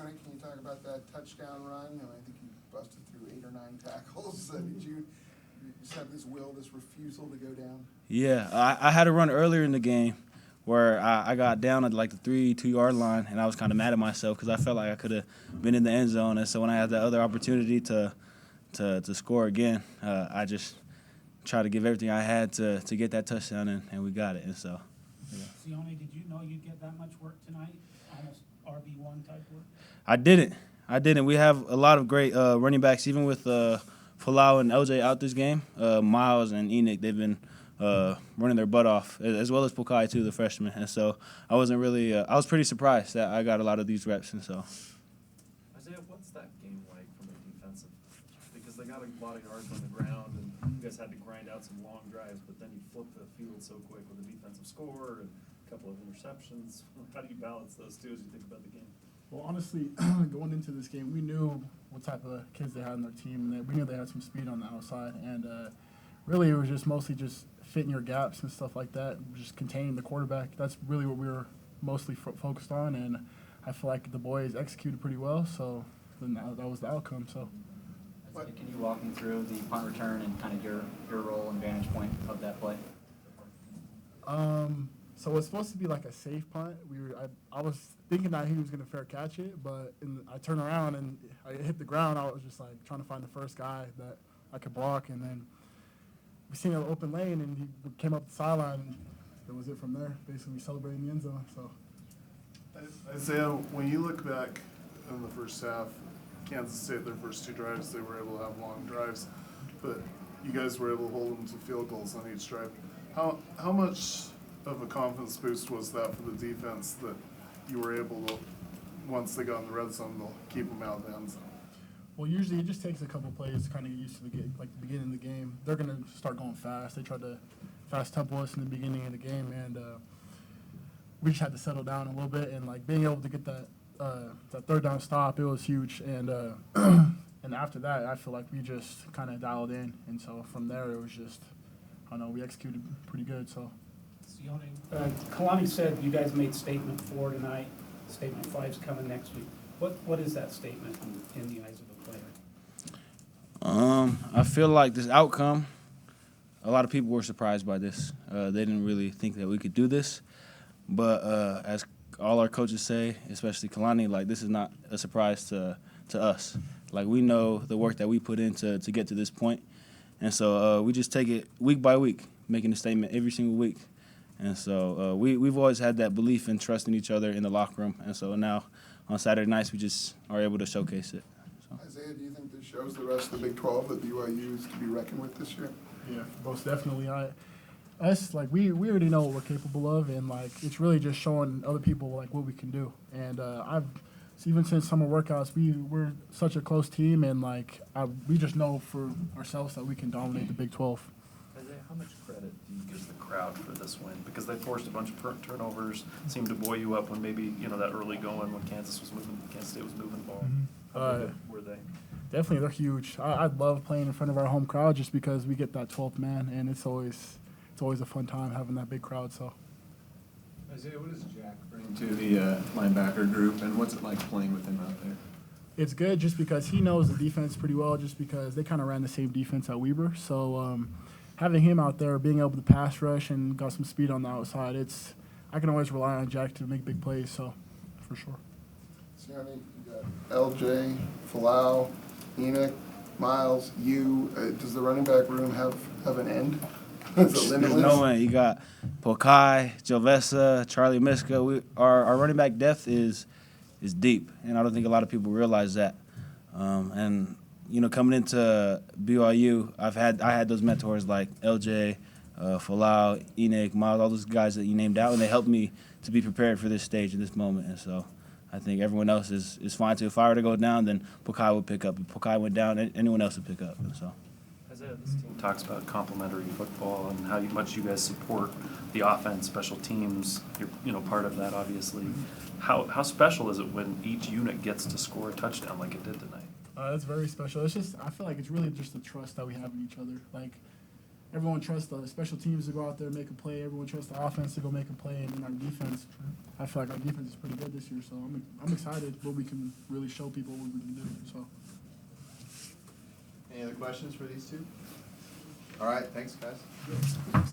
Sione, can you talk about that touchdown run? I think you busted through 8 or 9 tackles. Did you just have this refusal to go down? Yeah, I had a run earlier in the game where I got down at like the 2-yard line, and I was kind of mad at myself because I felt like I could have been in the end zone. And so when I had the other opportunity to score again, I just tried to give everything I had to get that touchdown, and we got it. And so, yeah. Sione, did you know you'd get that much work tonight? Almost RB1 type work? I didn't. We have a lot of great running backs, even with Falau and LJ out this game. Miles and Enoch, they've been running their butt off, as well as Pokai too, the freshman. And so I wasn't really. I was pretty surprised that I got a lot of these reps. And so. Isaiah, what's that game like from a defensive? Because they got a lot of yards on the ground, and you guys had to grind out some long drives, but then you flip the field so quick with a defensive score and a couple of interceptions. How do you balance those two as you think about the game? Well, honestly, going into this game, we knew what type of kids they had on their team, and we knew they had some speed on the outside. And really, it was just mostly just fitting your gaps and stuff like that, just containing the quarterback. That's really what we were mostly focused on, and I feel like the boys executed pretty well, so then that was the outcome. So, can you walk me through the punt return and kind of your role and vantage point of that play? So it's supposed to be like a safe punt. I was thinking that he was going to fair catch it, but I turned around and I hit the ground. I was just like trying to find the first guy that I could block, and then we seen an open lane, and he came up the sideline, and that was it from there. Basically, we celebrated in the end zone. So, Isaiah, when you look back in the first half, Kansas State, their first 2 drives, they were able to have long drives, but you guys were able to hold them to field goals on each drive. How much of a confidence boost was that for the defense that you were able to, once they got in the red zone, to keep them out of the end zone? Well, usually it just takes a couple plays to kind of get used to the beginning of the game. They're going to start going fast. They tried to fast tempo us in the beginning of the game, and we just had to settle down a little bit. And like being able to get that third down stop, it was huge. And and after that, I feel like we just kind of dialed in. And so from there, it was just, I don't know, we executed pretty good. So. Sione, Kalani said you guys made statement 4 tonight. Statement 5 is coming next week. What is that statement in the eyes of the player? I feel like this outcome, a lot of people were surprised by this. They didn't really think that we could do this. But as all our coaches say, especially Kalani, like this is not a surprise to us. Like we know the work that we put in to get to this point. And so we just take it week by week, making a statement every single week. And so we've always had that belief and trust in each other in the locker room. And so now on Saturday nights, we just are able to showcase it. So. Isaiah, do you think this shows the rest of the Big 12 that BYU is to be reckoned with this year? Yeah, most definitely. We already know what we're capable of, and like it's really just showing other people like what we can do. And even since summer workouts, we're such a close team, and we just know for ourselves that we can dominate the Big 12. Isaiah, how much credit do you give the crowd for this win? Because they forced a bunch of turnovers, seemed to buoy you up when maybe that early going when Kansas State was moving the ball. Mm-hmm. How good were they? Definitely, they're huge. I love playing in front of our home crowd just because we get that 12th man, and it's always a fun time having that big crowd. So, Isaiah, what does Jack bring to the linebacker group, and what's it like playing with him out there? It's good just because he knows the defense pretty well, just because they kind of ran the same defense at Weber. So having him out there, being able to pass rush and got some speed on the outside, I can always rely on Jack to make big plays, so for sure. Sione, you got LJ, Falau, Enoch, Miles, you. Does the running back room have an end? Is it limitless? There's no end. You got Pokai, Jovesa, Charlie Miska. Our running back depth is deep, and I don't think a lot of people realize that. And coming into BYU, I had those mentors like LJ, Falau, Enoch, Miles, all those guys that you named out, and they helped me to be prepared for this stage and this moment. And so I think everyone else is fine too. If I were to go down, then Pokai would pick up. If Pokai went down, anyone else would pick up. And so. Isaiah, this team talks about complementary football and how much you guys support the offense, special teams. You're part of that, obviously. How special is it when each unit gets to score a touchdown like it did tonight? It's very special. It's just I feel like it's really just the trust that we have in each other. Like everyone trusts the special teams to go out there and make a play. Everyone trusts the offense to go make a play, and then our defense. I feel like our defense is pretty good this year, so I'm excited what we can really show people what we can do. So. Any other questions for these two? All right, thanks, guys.